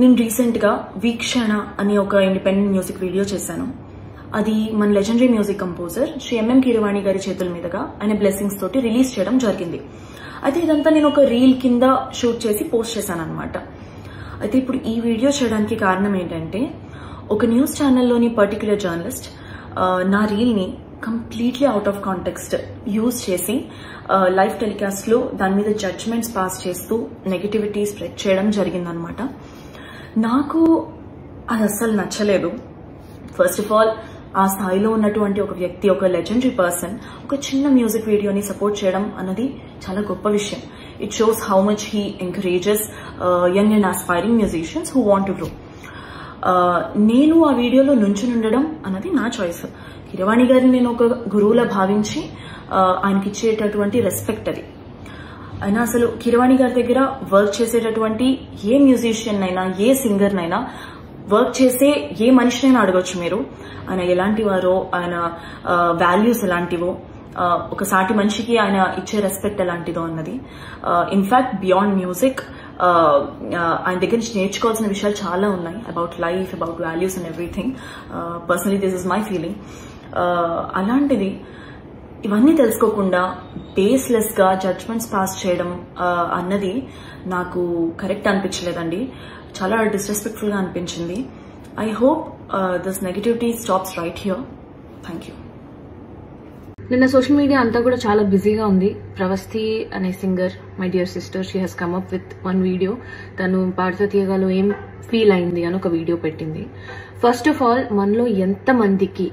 నేను రీసెంట్గా వీక్షణ అనే ఒక ఇండిపెండెంట్ మ్యూజిక్ వీడియో చేశాను. అది మన legendary music composer Shri MM Keeravani గారి చేతుల మీదుగా ఆయన బ్లెస్సింగ్స్ తోటి రిలీజ్ చేయడం జరిగింది. అయితే ఇదంతా నేను ఒక రీల్ కింద షూట్ చేసి పోస్ట్ చేశాను అనమాట. అయితే ఇప్పుడు ఈ వీడియో చేయడానికి కారణం ఏంటంటే, ఒక న్యూస్ ఛానల్లోని పర్టిక్యులర్ జర్నలిస్ట్ నా రీల్ని completely out of context use చేసి లైవ్ టెలికాస్ట్ లో దాని మీద జడ్జ్మెంట్స్ పాస్ చేస్తూ నెగటివిటీ స్ప్రెడ్ చేయడం జరిగిందనమాట. నాకు అది అస్సలు నచ్చలేదు. ఫస్ట్ ఆఫ్ ఆల్, ఆ స్థాయిలో ఉన్నటువంటి ఒక వ్యక్తి, ఒక లెజెండరీ పర్సన్ ఒక చిన్న మ్యూజిక్ వీడియోని సపోర్ట్ చేయడం అన్నది చాలా గొప్ప విషయం. It shows how much he encourages young and aspiring musicians who want to grow. నేను ఆ వీడియోలో నుంచునుండడం అన్నది నా చాయిస్. కీరవాణి గారిని నేను ఒక గురువులా భావించి ఆయనకి ఇచ్చేటటువంటి రెస్పెక్ట్ అది. అయినా అసలు కీరవాణి గారి దగ్గర వర్క్ చేసేటటువంటి ఏ మ్యూజిషియన్ అయినా, ఏ సింగర్ నైనా, వర్క్ చేసే ఏ మనిషినైనా అడగొచ్చు మీరు, ఆయన ఎలాంటి వారో, ఆయన వాల్యూస్ ఎలాంటివో, ఒక సాటి మనిషికి ఆయన ఇచ్చే రెస్పెక్ట్ ఎలాంటిదో అన్నది. ఇన్ఫాక్ట్ బియాండ్ మ్యూజిక్ ఆయన దగ్గర నుంచి నేర్చుకోవాల్సిన విషయాలు చాలా ఉన్నాయి. About life, about values and everything. Personally this is my feeling. అలాంటిది ఇవన్నీ తెలుసుకోకుండా బేస్లెస్ గా జడ్జ్మెంట్స్ పాస్ చేయడం అన్నది నాకు కరెక్ట్ అనిపించలేదండి. చాలా డిస్రెస్పెక్ట్ఫుల్ గా అనిపించింది. I hope this negativity stops right here. Thank you. నిన్న సోషల్ మీడియా అంతా కూడా చాలా బిజీగా ఉంది. ప్రవస్థి అనే singer, my dear sister, she has come up with one video. తను పాడుతా తీయగాలో ఏం ఫీల్ అయింది అని ఒక వీడియో పెట్టింది. ఫస్ట్ ఆఫ్ ఆల్, మనలో ఎంత మందికి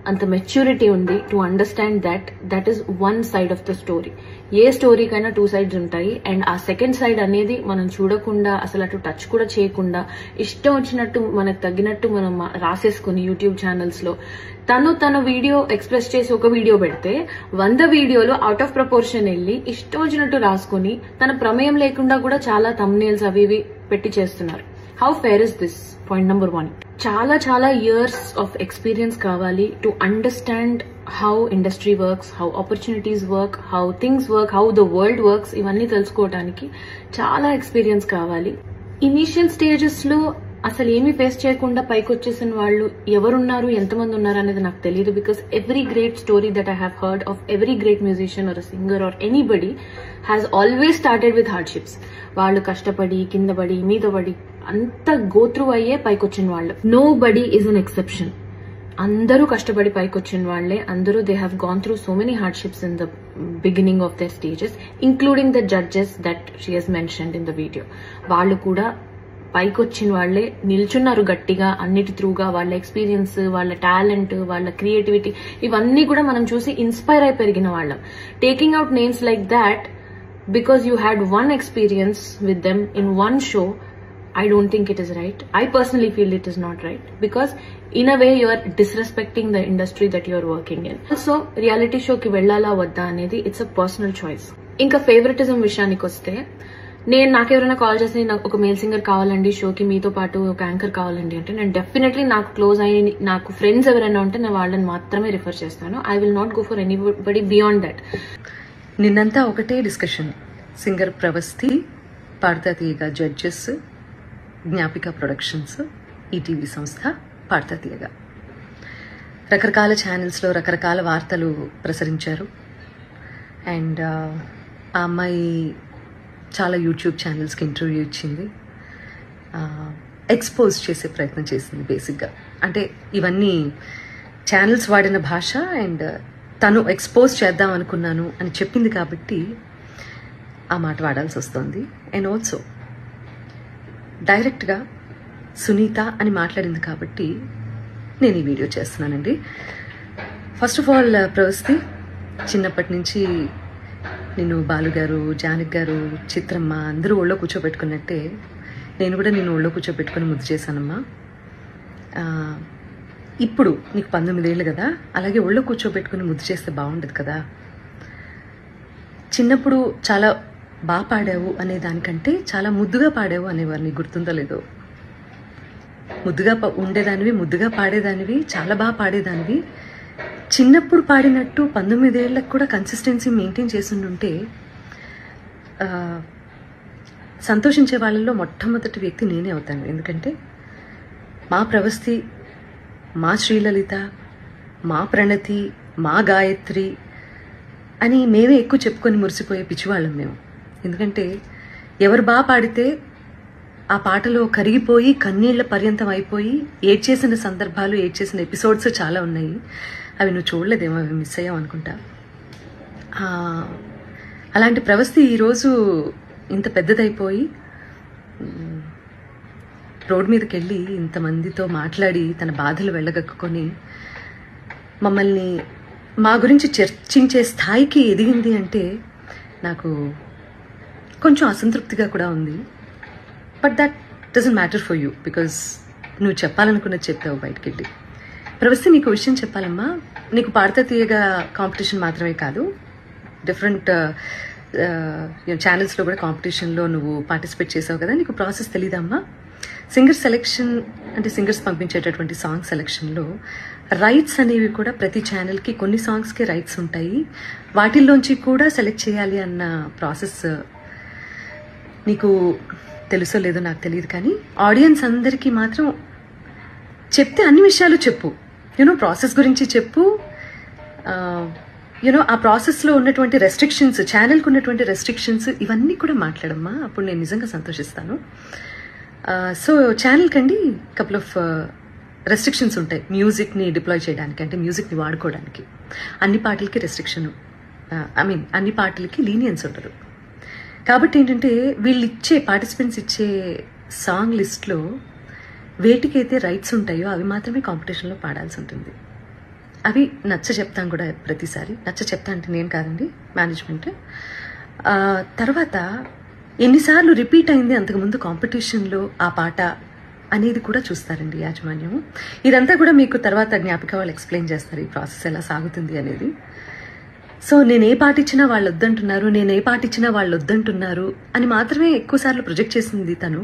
అంత మెచ్యూరిటీ ఉంది to understand that is one side of the story. ఏ స్టోరీకైనా టూ సైడ్స్ ఉంటాయి. అండ్ ఆ సెకండ్ సైడ్ అనేది మనం చూడకుండా, అసలు అటు టచ్ కూడా చేయకుండా, ఇష్టం వచ్చినట్టు మనకు తగ్గినట్టు మనం రాసేసుకుని యూట్యూబ్ ఛానల్స్ లో తన వీడియో ఎక్స్ప్రెస్ చేసి ఒక వీడియో పెడితే 100 వీడియోలు అవుట్ ఆఫ్ ప్రపోర్షన్ వెళ్ళి ఇష్టం వచ్చినట్టు రాసుకుని తన ప్రమేయం లేకుండా కూడా చాలా థంబ్నెయిల్స్ అవి ఇవి పెట్టి చేస్తున్నారు. How fair is this? Point number 1. చాలా ఇయర్స్ ఆఫ్ ఎక్స్పీరియన్స్ కావాలి to understand how industry works, how opportunities work, how things work, how the world works. ఇవన్నీ తెలుసుకోవడానికి చాలా ఎక్స్పీరియన్స్ కావాలి. ఇనీషియల్ స్టేజెస్ లో అసలు ఏమీ ఫేస్ చేయకుండా పైకి వచ్చేసిన వాళ్ళు ఎవరున్నారు, ఎంతమంది ఉన్నారు అనేది నాకు తెలియదు. Because every great story that I have heard of every great musician or singer or anybody has always started with hardships. వాళ్ళు కష్టపడి, కింద పడి, మీద పడి, అంత గోత్రు అయ్యే పైకి వచ్చిన వాళ్ళు. Nobody is an exception. అందరూ కష్టపడి పైకి వచ్చిన వాళ్లే. అందరూ they have gone through so many hardships in the beginning of their stages, including the judges that she has mentioned in the video. వాళ్ళు కూడా పైకి వచ్చిన వాళ్లే నిల్చున్నారు గట్టిగా, అన్నిటి త్రూగా. వాళ్ళ ఎక్స్పీరియన్స్, వాళ్ళ టాలెంట్, వాళ్ళ క్రియేటివిటీ, ఇవన్నీ కూడా మనం చూసి ఇన్స్పైర్ అయి పెరిగిన వాళ్ళం. Taking out names like that because you had one experience with them in one show, I don't think it is right. I personally feel it is not right because in a way you are disrespecting the industry that you are working in. So reality show ki vellala vadda anedi it's a personal choice. Inka favoritism విషయానికి వస్తే, నేను నాకెవరైనా call చేసి నాకు ఒక male singer కావాలండి షోకి, మీతో పాటు ఒక యాంకర్ కావాలండి అంటే, నేను డెఫినెట్లీ నాకు క్లోజ్ అయ్యి నాకు ఫ్రెండ్స్ ఎవరైనా ఉంటే నేను వాళ్ళని మాత్రమే రిఫర్ చేస్తాను. I will not go for anybody beyond that. నిన్నంతా ఒకటే డిస్కషన్. సింగర్ ప్రవస్థి, పాడుతా తీయగా జడ్జెస్, జ్ఞాపిక ప్రొడక్షన్స్, ఈటీవీ సంస్థ, పాడుతా తీయగా రకరకాల ఛానల్స్లో రకరకాల వార్తలు ప్రసరించారు. అండ్ ఆ అమ్మాయి చాలా యూట్యూబ్ ఛానల్స్కి ఇంటర్వ్యూ ఇచ్చింది, ఎక్స్పోజ్ చేసే ప్రయత్నం చేసింది బేసిక్గా. అంటే ఇవన్నీ ఛానల్స్ వాడిన భాష, అండ్ తను ఎక్స్పోజ్ చేద్దాం అనుకున్నాను అని చెప్పింది కాబట్టి ఆ మాట వాడాల్సి వస్తుంది. అండ్ ఆల్సో డైరెక్ట్గా సునీత అని మాట్లాడింది కాబట్టి నేను ఈ వీడియో చేస్తున్నానండి. ఫస్ట్ ఆఫ్ ఆల్, ప్రవస్థి, చిన్నప్పటి నుంచి నిన్ను బాలుగారు, జానక్ గారు, చిత్రమ్మ అందరూ ఒళ్ళో కూర్చోబెట్టుకున్నట్టే నేను కూడా నిన్ను ఒళ్ళో కూర్చోబెట్టుకుని ముద్దు చేశానమ్మా. ఇప్పుడు నీకు 19 ఏళ్ళు కదా, అలాగే ఒళ్ళో కూర్చోబెట్టుకుని ముద్దు చేస్తే బాగుండదు కదా. చిన్నప్పుడు చాలా బాగా పాడావు అనే దానికంటే చాలా ముద్దుగా పాడావు అనేవారు. నీకు గుర్తుందో లేదో? ముద్దుగా ఉండేదానివి, ముద్దుగా పాడేదానివి, చాలా బాగా పాడేదానివి. చిన్నప్పుడు పాడినట్టు 19 ఏళ్ళకు కూడా కన్సిస్టెన్సీ మెయింటైన్ చేస్తుంటే సంతోషించే వాళ్ళల్లో మొట్టమొదటి వ్యక్తి నేనే అవుతాను. ఎందుకంటే మా ప్రవస్థి, మా శ్రీలలిత, మా ప్రణతి, మా గాయత్రి అని మేమే ఎక్కువ చెప్పుకొని మురిసిపోయే పిచ్చివాళ్ళం మేము. ఎందుకంటే ఎవరు బాగా పాడితే ఆ పాటలో కరిగిపోయి కన్నీళ్ల పర్యంతం అయిపోయి ఏడ్చేసిన సందర్భాలు, ఏడ్చేసిన ఎపిసోడ్స్ చాలా ఉన్నాయి. అవి నువ్వు చూడలేదేమో, అవి మిస్ అయ్యావు అనుకుంటా. అలాంటి ప్రవస్థి ఈరోజు ఇంత పెద్దదైపోయి రోడ్ మీదకి వెళ్ళి ఇంతమందితో మాట్లాడి తన బాధలు వెళ్ళగక్కుని మమ్మల్ని మా గురించి చర్చించే స్థాయికి ఎదిగింది అంటే నాకు కొంచెం అసంతృప్తిగా కూడా ఉంది. But that doesn't matter for you, because నువ్వు చెప్పాలనుకున్నది చెప్పావు బయటికి వెళ్ళి. ప్రవస్థి, నీకు విషయం చెప్పాలమ్మా, నీకు పాడతా తీయగా కాంపిటీషన్ మాత్రమే కాదు, డిఫరెంట్ ఛానల్స్లో కూడా కాంపిటీషన్లో నువ్వు పార్టిసిపేట్ చేసావు కదా, నీకు ప్రాసెస్ తెలీదమ్మా? సింగర్ సెలెక్షన్ అంటే సింగర్స్ పంపించేటటువంటి సాంగ్ సెలెక్షన్లో రైట్స్ అనేవి కూడా ప్రతి ఛానల్కి కొన్ని సాంగ్స్కే రైట్స్ ఉంటాయి. వాటిల్లోంచి కూడా సెలెక్ట్ చేయాలి అన్న ప్రాసెస్ నీకు తెలుసో లేదో నాకు తెలియదు, కానీ ఆడియన్స్ అందరికీ మాత్రం చెప్తే అన్ని విషయాలు చెప్పు. ప్రాసెస్ గురించి చెప్పు. ఆ ప్రాసెస్లో ఉన్నటువంటి రెస్ట్రిక్షన్స్, ఛానల్కి ఉన్నటువంటి రెస్ట్రిక్షన్స్, ఇవన్నీ కూడా మాట్లాడమ్మా. అప్పుడు నేను నిజంగా సంతోషిస్తాను. సో ఛానల్కి అండి కపుల్ ఆఫ్ రెస్ట్రిక్షన్స్ ఉంటాయి మ్యూజిక్ని డిప్లాయ్ చేయడానికి, అంటే మ్యూజిక్ని వాడుకోవడానికి. అన్ని పాటలకి రెస్ట్రిక్షన్, అన్ని పాటలకి లీనియన్స్ ఉండదు. కాబట్టి ఏంటంటే వీళ్ళు ఇచ్చే పార్టిసిపెంట్స్ ఇచ్చే సాంగ్ లిస్ట్లో వేటికైతే రైట్స్ ఉంటాయో అవి మాత్రమే కాంపిటీషన్లో పాడాల్సి ఉంటుంది. అవి నచ్చ చెప్తాం కూడా ప్రతిసారి. నచ్చ చెప్తా అంటే నేను కాదండి, మేనేజ్మెంట్. తర్వాత ఎన్నిసార్లు రిపీట్ అయింది అంతకుముందు కాంపిటీషన్లో ఆ పాట అనేది కూడా చూస్తారండి యాజమాన్యం. ఇదంతా కూడా మీకు తర్వాత జ్ఞాపిక వాళ్ళు ఎక్స్ప్లెయిన్ చేస్తారు ఈ ప్రాసెస్ ఎలా సాగుతుంది అనేది. సో నేను ఏ పాట ఇచ్చినా వాళ్ళు వద్దంటున్నారు, నేను ఏ పాట ఇచ్చినా వాళ్ళు వద్దంటున్నారు అని మాత్రమే ఎక్కువసార్లు ప్రొజెక్ట్ చేసింది తను.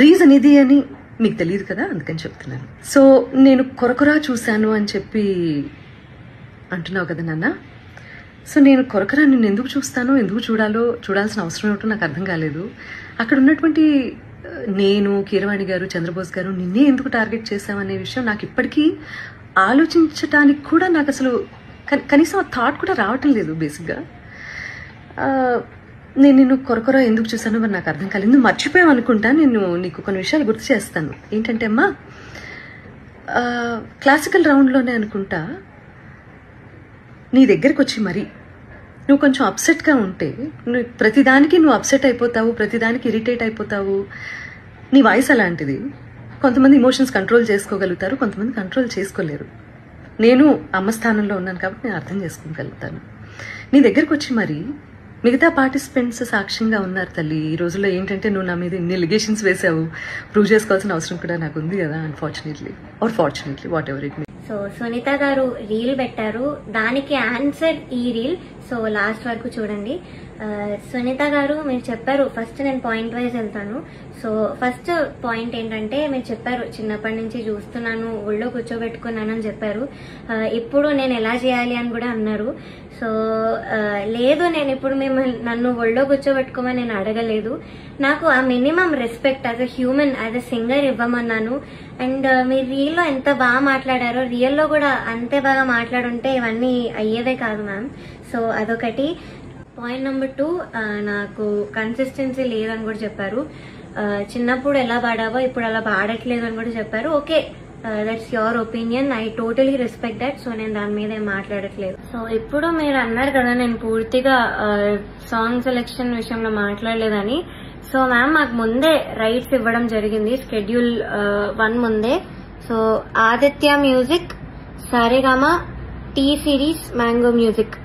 రీజన్ ఇది అని మీకు తెలియదు కదా, అందుకని చెప్తున్నాను. సో నేను కొరకొరా చూశాను అని చెప్పి అంటున్నావు కదా నాన్న. సో నేను కొరకొరా నిన్ను ఎందుకు చూస్తానో, ఎందుకు చూడాల్సిన అవసరం ఏమిటో నాకు అర్థం కాలేదు. అక్కడ ఉన్నటువంటి నేను, కీరవాణి గారు, చంద్రబోస్ గారు నిన్నే ఎందుకు టార్గెట్ చేశామనే విషయం నాకు ఇప్పటికీ ఆలోచించడానికి కూడా నాకు అసలు కనీసం ఆ థాట్ కూడా రావటం లేదు. బేసిక్గా నేను నిన్ను కొరకొర ఎందుకు చూసానో మరి నాకు అర్థం కాలేదు. నువ్వు మర్చిపోయావు అనుకుంటా. నేను నీకు కొన్ని విషయాలు గుర్తు చేస్తాను. ఏంటంటే అమ్మా, క్లాసికల్ రౌండ్లోనే అనుకుంటా నీ దగ్గరికి వచ్చి మరి నువ్వు కొంచెం అప్సెట్గా ఉంటే, ప్రతిదానికి నువ్వు అప్సెట్ అయిపోతావు, ప్రతిదానికి ఇరిటేట్ అయిపోతావు. నీ వాయిస్ అలాంటిది. కొంతమంది ఇమోషన్స్ కంట్రోల్ చేసుకోగలుగుతారు, కొంతమంది కంట్రోల్ చేసుకోలేరు. నేను అమ్మ స్థానంలో ఉన్నాను కాబట్టి నేను అర్థం చేసుకోగలుగుతాను. నీ దగ్గరకు వచ్చి మరి మిగతా పార్టిసిపెంట్స్ సాక్ష్యంగా ఉన్నారు తల్లి. ఈ రోజుల్లో ఏంటంటే నువ్వు నా మీద ఇన్ని ఎలిగేషన్స్ వేసావు, ప్రూవ్ చేసుకోవాల్సిన అవసరం కూడా నాకు ఉంది కదా, unfortunately or fortunately, whatever it me. So Sunitha గారు రీల్ పెట్టారు, దానికి ఆన్సర్ ఈ రీల్. సో లాస్ట్ వరకు చూడండి. సునీత గారు మీరు చెప్పారు, ఫస్ట్ నేను పాయింట్ వైజ్ వెళ్తాను. సో ఫస్ట్ పాయింట్ ఏంటంటే మీరు చెప్పారు చిన్నప్పటి నుంచి చూస్తున్నాను, ఒళ్ళో కూర్చోబెట్టుకున్నాను అని చెప్పారు. ఇప్పుడు నేను ఎలా చేయాలి అని కూడా అన్నారు. సో లేదు, నేను ఇప్పుడు నన్ను ఒళ్ళో కూర్చోబెట్టుకోమని నేను అడగలేదు. నాకు ఆ minimum respect as a human, as a singer ఇవ్వమన్నాను. అండ్ మీరు రీల్లో ఎంత బాగా మాట్లాడారో రియల్లో కూడా అంతే బాగా మాట్లాడుంటే ఇవన్నీ అయ్యేదే కాదు మ్యామ్. సో అదొకటి. పాయింట్ నెంబర్ 2, నాకు కన్సిస్టెన్సీ లేదని కూడా చెప్పారు. చిన్నప్పుడు ఎలా పాడావో ఇప్పుడు అలా పాడట్లేదు అని కూడా చెప్పారు. Okay, that's your opinion, I totally respect that. So నేను దాని మీద ఏం మాట్లాడట్లేదు. సో ఇప్పుడు మీరు అన్నారు కదా నేను పూర్తిగా సాంగ్ సెలెక్షన్ విషయంలో మాట్లాడలేదని. సో మ్యామ్ మాకు ముందే రైట్స్ ఇవ్వడం జరిగింది, షెడ్యూల్ 1 ముందే. So Aditya music, Saregama, T series, mango music,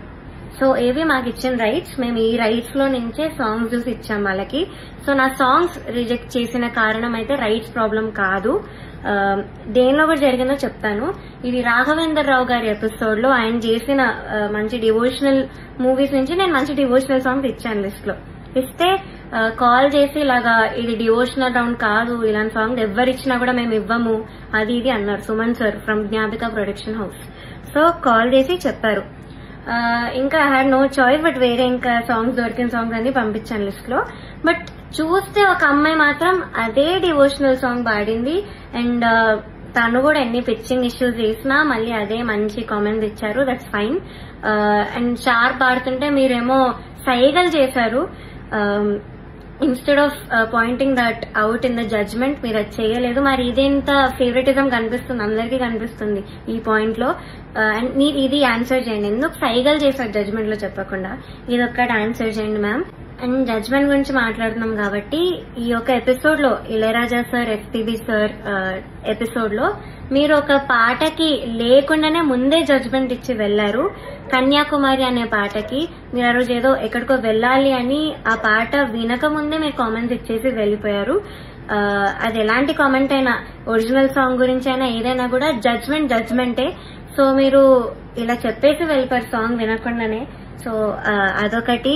so ఏవి మాకు ఇచ్చిన రైట్స్. మేము ఈ రైట్స్ లో నుంచే సాంగ్స్ చూసి ఇచ్చాం వాళ్ళకి. సో నా సాంగ్స్ రిజెక్ట్ చేసిన కారణం అయితే రైట్స్ ప్రాబ్లం కాదు, దేనిలో కూడా జరిగిందో చెప్తాను. ఇది రాఘవేందర్ రావు గారి ఎపిసోడ్ లో ఆయన చేసిన మంచి డివోషనల్ మూవీస్ నుంచి నేను మంచి డివోషనల్ సాంగ్స్ ఇచ్చాను లిస్ట్ లో. ఇస్తే కాల్ చేసి ఇలాగా ఇది డివోషనల్ రౌండ్ కాదు, ఇలాంటి సాంగ్ ఎవరిచ్చినా కూడా మేము ఇవ్వము అది ఇది అన్నారు Suman sir from Gnapika production house. So call చేసి చెప్పారు ఇంకా I had no choice, but వేరే ఇంకా సాంగ్స్ దొరికిన సాంగ్స్ అన్ని పంపించాను లిస్ట్ లో. బట్ చూస్తే ఒక అమ్మాయి మాత్రం అదే డివోషనల్ సాంగ్ పాడింది, అండ్ తను కూడా ఎన్ని పిచ్చింగ్ ఇష్యూస్ చేసినా మళ్ళీ అదే మంచి కామెంట్స్ ఇచ్చారు. That's fine. అండ్ షార్ప్ పాడుతుంటే మీరేమో సైగలు చేశారు. Instead of pointing that out in the judgement మీరు అది చేయలేదు. మరి ఇదేంత ఫేవరెటిజం కనిపిస్తుంది, అందరికీ కనిపిస్తుంది ఈ పాయింట్ లో. అండ్ మీరు ఇది ఆన్సర్ చేయండి, ఎందుకు సైగలు చేశారు జడ్జ్మెంట్ లో చెప్పకుండా, ఇది ఒక్కటి ఆన్సర్ చేయండి మ్యామ్. అండ్ జడ్జ్మెంట్ గురించి మాట్లాడుతున్నాం కాబట్టి ఈ యొక్క ఎపిసోడ్ లో Ilaiyaraaja sir, SPB sir episode లో మీరు ఒక పాటకి లేకుండానే ముందే జడ్జ్మెంట్ ఇచ్చి వెళ్లారు. కన్యాకుమారి అనే పాటకి మీరు ఆ రోజు ఏదో ఎక్కడికో వెళ్ళాలి అని ఆ పాట వినక ముందే మీరు కామెంట్స్ ఇచ్చేసి వెళ్ళిపోయారు. అది ఎలాంటి కామెంట్ అయినా, ఒరిజినల్ సాంగ్ గురించి అయినా ఏదైనా కూడా జడ్జ్మెంటే. సో మీరు ఇలా చెప్పేసి వెళ్ళిపోయారు సాంగ్ వినకుండానే. సో అదొకటి.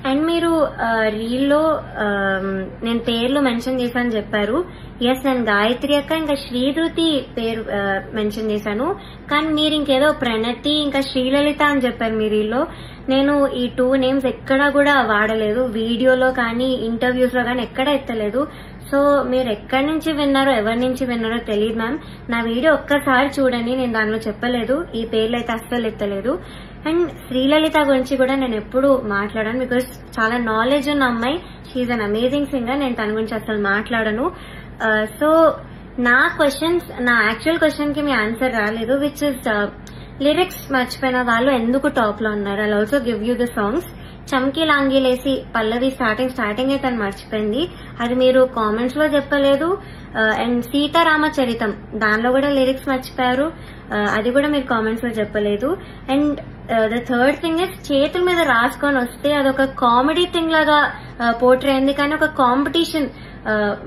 అండ్ మీరు రీల్లో నేను పేర్లు మెన్షన్ చేశాను చెప్పారు. ఎస్, నేను గాయత్రి అక్క ఇంకా శ్రీధృతి పేరు మెన్షన్ చేశాను, కానీ మీరు ఇంకేదో ప్రణతి ఇంకా శ్రీలలిత అని చెప్పారు మీ రీల్లో. నేను ఈ 2 నేమ్స్ ఎక్కడా కూడా వాడలేదు, వీడియోలో కానీ ఇంటర్వ్యూస్ లో కానీ ఎక్కడా ఎత్తలేదు. సో మీరు ఎక్కడి నుంచి విన్నారో, ఎవరి నుంచి విన్నారో తెలియదు మ్యామ్. నా వీడియో ఒక్కసారి చూడండి, నేను దానిలో చెప్పలేదు, ఈ పేర్లు అయితే అస్సలు ఎత్తలేదు. అండ్ శ్రీలలిత గురించి కూడా నేను ఎప్పుడు మాట్లాడాను, బికాస్ చాలా నాలెడ్జ్ ఉన్న అమ్మాయి, షీఈ్ అన్ అమేజింగ్ సింగర్. నేను తన గురించి అసలు మాట్లాడను. సో నా క్వశ్చన్స్, నా యాక్చువల్ క్వశ్చన్ కి మీ ఆన్సర్ రాలేదు, విచ్ ఇస్ లిరిక్స్ మర్చిపోయిన వాళ్ళు ఎందుకు టాప్ లో ఉన్నారు. I'll also give you the songs. చమ్కీ లాంగీలేసి పల్లవి స్టార్టింగ్ అయితే మర్చిపోయింది, అది మీరు కామెంట్స్ లో చెప్పలేదు. అండ్ సీతారామచరితం దానిలో కూడా లిరిక్స్ మర్చిపోయారు, అది కూడా మీరు కామెంట్స్ లో చెప్పలేదు. And the third thing is, చేతుల మీద రాసుకొని వస్తే అదొక కామెడీ థింగ్ లాగా పోర్ట్రే అయింది, కానీ ఒక కాంపిటీషన్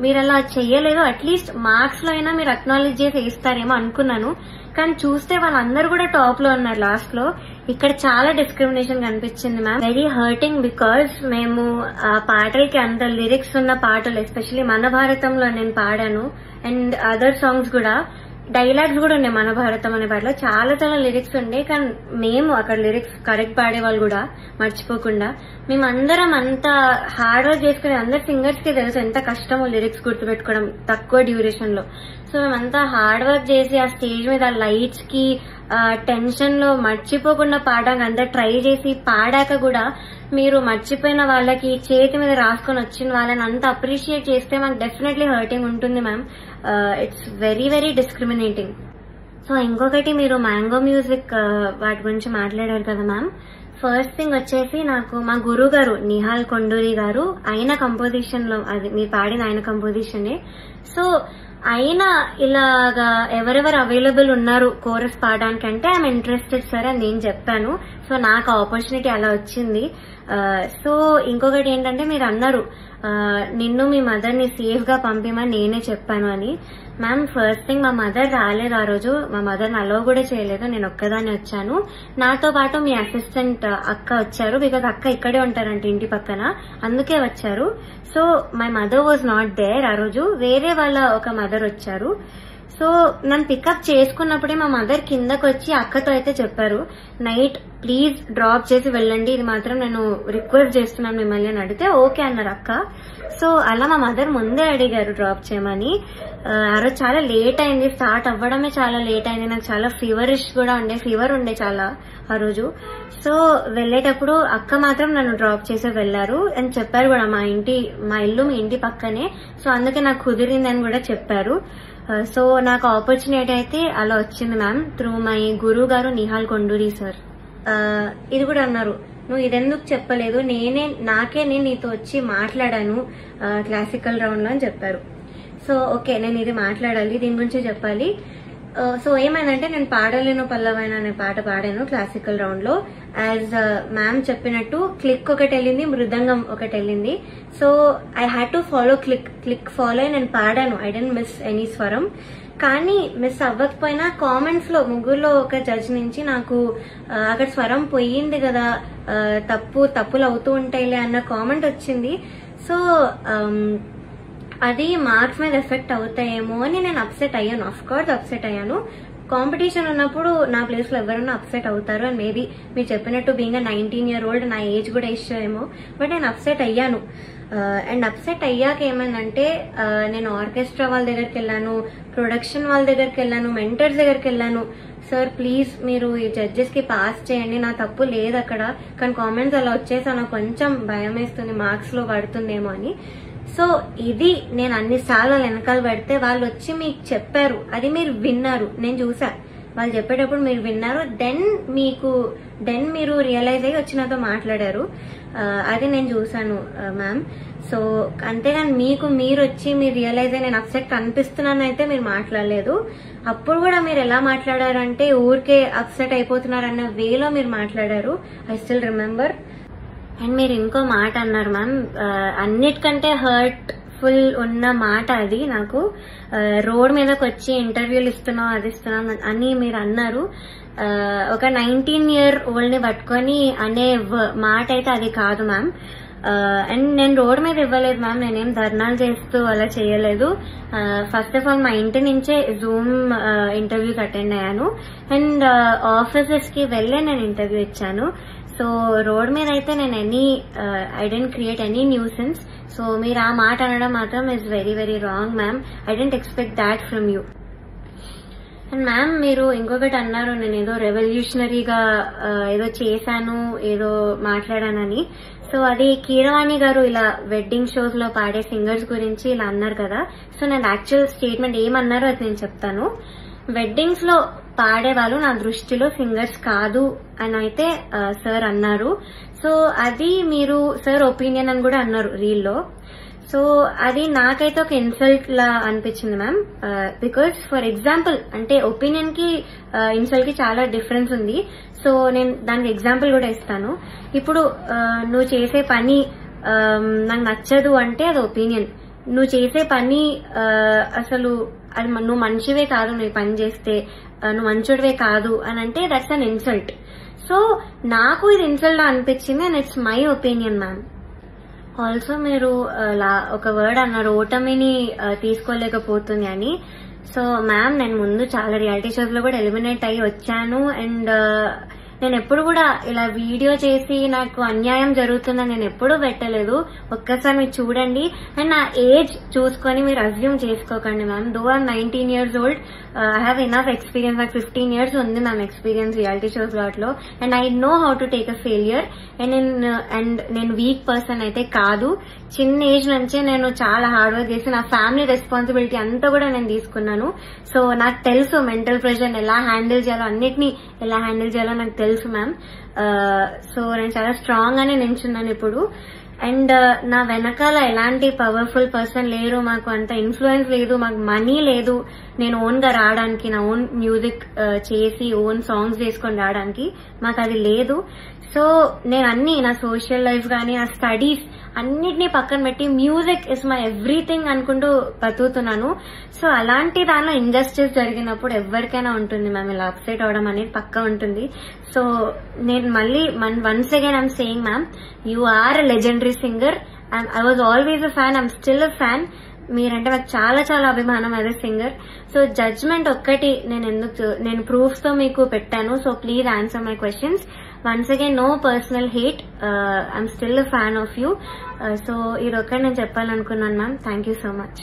మీరు అలా చెయ్యలేదు. అట్లీస్ట్ మార్క్స్ లో అయినా మీరు అక్నాలెడ్జ్ చేసి ఇస్తారేమో అనుకున్నాను, కానీ చూస్తే వాళ్ళందరూ కూడా టాప్ లో ఉన్నారు లాస్ట్ లో. ఇక్కడ చాలా డిస్క్రిమినేషన్ కనిపించింది మ్యామ్. వెరీ హర్టింగ్, బికాజ్ మేము ఆ పాటలకి అంత లిరిక్స్ ఉన్న పాటలు, ఎస్పెషల్లీ మన భారతంలో నేను పాడాను, అండ్ అదర్ సాంగ్స్ కూడా డైలాగ్స్ కూడా ఉన్నాయి. మన భారతం అనే పాటలో చాలా చాలా లిరిక్స్ ఉండే, కానీ మేము అక్కడ లిరిక్స్ కరెక్ట్ పాడేవాళ్ళు కూడా మర్చిపోకుండా. మేమందరం అంత హార్డ్ వర్క్ చేసుకునే, అందరు సింగర్స్ కి తెలుసు ఎంత కష్టమో లిరిక్స్ గుర్తుపెట్టుకోవడం తక్కువ డ్యూరేషన్ లో. సో మేమంతా హార్డ్ వర్క్ చేసి ఆ స్టేజ్ మీద లైట్స్ కి టెన్షన్ లో మర్చిపోకుండా పాడడానికి అంతా ట్రై చేసి పాడాక కూడా మీరు మర్చిపోయిన వాళ్ళకి, చేతి మీద రాసుకొని వచ్చిన వాళ్ళని అంత అప్రిషియేట్ చేస్తే మాకు డెఫినెట్లీ హర్టింగ్ ఉంటుంది ma'am. It's very very discriminating. So ఇంకొకటి, మీరు మ్యాంగో మ్యూజిక్ వాటి గురించి మాట్లాడారు కదా మ్యామ్. ఫస్ట్ థింగ్ వచ్చేసి, నాకు మా గురువు గారు నిహాల్ కొండూరి గారు ఆయన కంపోజిషన్ లో, అది మీరు పాడిన ఆయన కంపోజిషనే. సో ఆయన ఇలాగా ఎవరెవరు అవైలబుల్ ఉన్నారు కోరస్ పాడడానికి అంటే ఐఎమ్ ఇంట్రెస్టెడ్ సార్ అని నేను చెప్పాను. సో నాకు ఆపర్చునిటీ అలా వచ్చింది. సో ఇంకొకటి ఏంటంటే, మీరు అన్నారు నిన్ను మీ మదర్ ని సేఫ్ గా పంపిమని నేనే చెప్పాను అని. మ్యామ్, ఫస్ట్ థింగ్, మా మదర్ రాలేదు ఆ రోజు, మా మదర్ అలో కూడా చేయలేదు, నేను ఒక్కదాన్ని వచ్చాను. నాతో పాటు మీ అసిస్టెంట్ అక్క వచ్చారు, బికాజ్ అక్క ఇక్కడే ఉంటారంట ఇంటి పక్కన, అందుకే వచ్చారు. So my mother was not there ఆ రోజు, వేరే వాళ్ళ ఒక మదర్ వచ్చారు. సో నన్ను పికప్ చేసుకున్నప్పుడే మా మదర్ కిందకు వచ్చి అక్కతో అయితే చెప్పారు, నైట్ ప్లీజ్ డ్రాప్ చేసి వెళ్ళండి, ఇది మాత్రం నేను రిక్వెస్ట్ చేస్తున్నాను మిమ్మల్ని అని అడిగితే ఓకే అన్నారు అక్క. సో అలా మా మదర్ ముందే అడిగారు డ్రాప్ చేయమని. ఆ రోజు చాలా లేట్ అయింది, స్టార్ట్ అవ్వడమే చాలా లేట్ అయింది. నాకు చాలా ఫీవరిష్ కూడా ఉండే, ఫీవర్ ఉండే చాలా ఆ రోజు. సో వెళ్లేటప్పుడు అక్క మాత్రం నన్ను డ్రాప్ చేసి వెళ్లారు అని చెప్పారు కూడా, మా ఇల్లు మీ ఇంటి పక్కనే, సో అందుకే నాకు కుదిరిందని కూడా చెప్పారు. సో నాకు ఆపర్చునిటీ అయితే అలా వచ్చింది మ్యామ్, త్రూ మై గురువు గారు నిహాల్ కొండూరి సార్. ఇది కూడా అన్నారు, నువ్వు ఇదెందుకు చెప్పలేదు, నాకే నేను నీతో వచ్చి మాట్లాడాను క్లాసికల్ రౌండ్ లో అని చెప్పారు. సో ఓకే, నేను ఇది మాట్లాడాలి, దీని గురించి చెప్పాలి. సో ఏమైందంటే, నేను పాడలేను పల్లవైన అనే పాట పాడాను క్లాసికల్ రౌండ్ లో. యాజ్ మ్యామ్ చెప్పినట్టు క్లిక్ ఒకటి వెళ్ళింది, మృదంగం ఒకటి వెళ్ళింది. So I had to follow click follow అయి నేను పాడాను. ఐ డెంట్ మిస్ ఎనీ స్వరం. కానీ మిస్ అవ్వకపోయినా కామెంట్స్ లో ముగ్గురులో ఒక జడ్జ్ నుంచి నాకు అక్కడ స్వరం పోయింది కదా, తప్పులు అవుతూ ఉంటాయిలే అన్న కామెంట్ వచ్చింది. సో అది మార్క్స్ మీద ఎఫెక్ట్ అవుతాయేమో అని నేను అప్సెట్ అయ్యాను. ఆఫ్ కోర్స్ అప్సెట్ అయ్యాను. కాంపిటీషన్ ఉన్నప్పుడు నా ప్లేస్ లో ఎవరైనా అప్సెట్ అవుతారు. అండ్ మేబీ మీరు చెప్పినట్టు బీయింగ్ 19-year-old నా ఏజ్ కూడా ఇష్యూ ఏమో, బట్ నేను అప్సెట్ అయ్యాను. అండ్ అప్సెట్ అయ్యాక ఏమైందంటే నేను ఆర్కెస్ట్రా వాళ్ళ దగ్గరికి వెళ్ళాను, ప్రొడక్షన్ వాళ్ళ దగ్గరికి వెళ్ళాను, మెంటర్స్ దగ్గరికి వెళ్ళాను. సార్ ప్లీజ్ మీరు ఈ జడ్జెస్ కి పాస్ చేయండి, నా తప్పు లేదు అక్కడ, కానీ కామెంట్స్ అలా వచ్చేసా నాకు కొంచెం భయం వేస్తుంది, మార్క్స్ లో పడుతుందేమో అని. సో ఇది నేను అన్నిసార్లు వెనకాల పెడితే వాళ్ళు వచ్చి మీకు చెప్పారు, అది మీరు విన్నారు, నేను చూసా వాళ్ళు చెప్పేటప్పుడు మీరు విన్నారు, దెన్ మీరు రియలైజ్ అయ్యి వచ్చి నాతో మాట్లాడారు. అది నేను చూసాను మ్యామ్. సో అంతేగాని మీరు వచ్చి మీరు రియలైజ్ అయ్యి నేను అప్సెట్ కనిపిస్తున్నాను అయితే మీరు మాట్లాడలేదు. అప్పుడు కూడా మీరు ఎలా మాట్లాడారంటే ఊరికే అప్సెట్ అయిపోతున్నారన్న వేలో మీరు మాట్లాడారు. I still remember. అండ్ మీరు ఇంకో మాట అన్నారు మ్యామ్, అన్నిటికంటే హర్ట్ఫుల్ ఉన్న మాట అది నాకు. రోడ్ మీదకి వచ్చి ఇంటర్వ్యూలు ఇస్తున్నాం అది ఇస్తున్నాం అని మీరు అన్నారు. ఒక 19-year-old ని పట్టుకొని అనే మాట అయితే అది కాదు మ్యామ్. అండ్ నేను రోడ్ మీద ఇవ్వలేదు మ్యామ్, నేనేం ధర్నాలు చేస్తూ అలా చేయలేదు. ఫస్ట్ ఆఫ్ ఆల్ మా ఇంటి నుంచే జూమ్ ఇంటర్వ్యూస్ అటెండ్ అయ్యాను. అండ్ ఆఫీసెస్ కి వెళ్ళే నేను ఇంటర్వ్యూ ఇచ్చాను. సో రోడ్ మీద అయితే నేను I didn't create any nuisance. So మీరు ఆ మాట అనడం మాత్రం is very very wrong ma'am. I didn't expect that from you. And ma'am మీరు ఇంకొకటి అన్నారు, నేను ఏదో రెవల్యూషనరీగా ఏదో చేశాను, ఏదో మాట్లాడానని. సో అది కీరవాణి గారు ఇలా వెడ్డింగ్ షోస్ లో పాడే సింగర్స్ గురించి ఇలా అన్నారు కదా. సో నేను యాక్చువల్ స్టేట్మెంట్ ఏమన్నారో అది నేను చెప్తాను. వెడ్డింగ్స్ లో పాడేవాళ్ళు నా దృష్టిలో సింగర్స్ కాదు అని అయితే సార్ అన్నారు. సో అది మీరు సార్ ఒపీనియన్ అని కూడా అన్నారు రీల్లో. సో అది నాకైతే ఒక ఇన్సల్ట్ లా అనిపించింది మ్యామ్. బికాస్ ఫర్ ఎగ్జాంపుల్ అంటే ఒపీనియన్ కి ఇన్సల్ట్ కి చాలా డిఫరెన్స్ ఉంది. సో నేను దానికి ఎగ్జాంపుల్ కూడా ఇస్తాను. ఇప్పుడు నువ్వు చేసే పని నాకు నచ్చదు అంటే అది ఒపీనియన్. నువ్వు చేసే పని అసలు అది నువ్వు మనిషివే కాదు, నువ్వు పని చేస్తే నువ్వు మంచోడివే కాదు అని అంటే దట్స్ అన్ ఇన్సల్ట్. సో నాకు ఇది ఇన్సల్ట్ లా అనిపించింది and it's my opinion ma'am. Also మీరు ఒక వర్డ్ అన్నారు, ఓటమిని తీసుకోలేకపోతుంది అని. సో మ్యామ్ నేను ముందు చాలా రియాలిటీ షోస్ లో కూడా ఎలిమినేట్ అయ్యి వచ్చాను. అండ్ నేను ఎప్పుడు కూడా ఇలా వీడియో చేసి నాకు అన్యాయం జరుగుతుందని నేను ఎప్పుడూ పెట్టలేదు. ఒక్కసారి మీరు చూడండి. అండ్ నా ఏజ్ చూసుకొని మీరు అజ్యూమ్ చేసుకోకండి ma'am. Though I'm 19-years-old, I have enough experience. నాకు 15 years ఉంది మ్యామ్ ఎక్స్పీరియన్స్ రియాలిటీ షోస్ వాటిలో. And I know how to take a failure. And నేను వీక్ పర్సన్ అయితే కాదు. చిన్న ఏజ్ నుంచే నేను చాలా హార్డ్ వర్క్ చేసి నా ఫ్యామిలీ రెస్పాన్సిబిలిటీ అంతా కూడా నేను తీసుకున్నాను. సో నాకు తెలుసు మెంటల్ ప్రెషర్ ఎలా హ్యాండిల్ చేయాలో, అన్నిటినీ ఎలా హ్యాండిల్ చేయాలో నాకు తెలుసు మ్యామ్. సో నేను చాలా స్ట్రాంగ్ గానే నించున్నాను ఇప్పుడు. అండ్ నా వెనకాల ఎలాంటి పవర్ఫుల్ పర్సన్ లేరు, మాకు అంత ఇన్ఫ్లుయెన్స్ లేదు, మాకు మనీ లేదు నేను ఓన్ గా రావడానికి, నా ఓన్ మ్యూజిక్ చేసి ఓన్ సాంగ్స్ చేసుకొని రావడానికి మాకు అది లేదు. సో నేను అన్ని నా సోషల్ లైఫ్ కానీ నా స్టడీస్ అన్నిటినీ పక్కన పెట్టి మ్యూజిక్ ఇస్ మై ఎవ్రీథింగ్ అనుకుంటూ బతుకుతున్నాను. సో అలాంటి దానిలో ఇంజస్టిస్ జరిగినప్పుడు ఎవరికైనా ఉంటుంది మ్యామ్, ఇలా అప్సెట్ అవడం అనేది పక్కా ఉంటుంది. సో నేను మళ్ళీ once again I'm saying ma'am, you are a legendary singer. I was always a fan, I'm still a fan. మీరంటే నాకు చాలా చాలా అభిమానం as a singer. So judgement ఒక్కటి నేను ప్రూఫ్స్ తో మీకు పెట్టాను. So please answer my questions. Once again, no personal hate. I'm still a fan of you. So, ఇది ఒక్కటి నేను చెప్పాలనుకున్నాను ma'am. Thank you so much.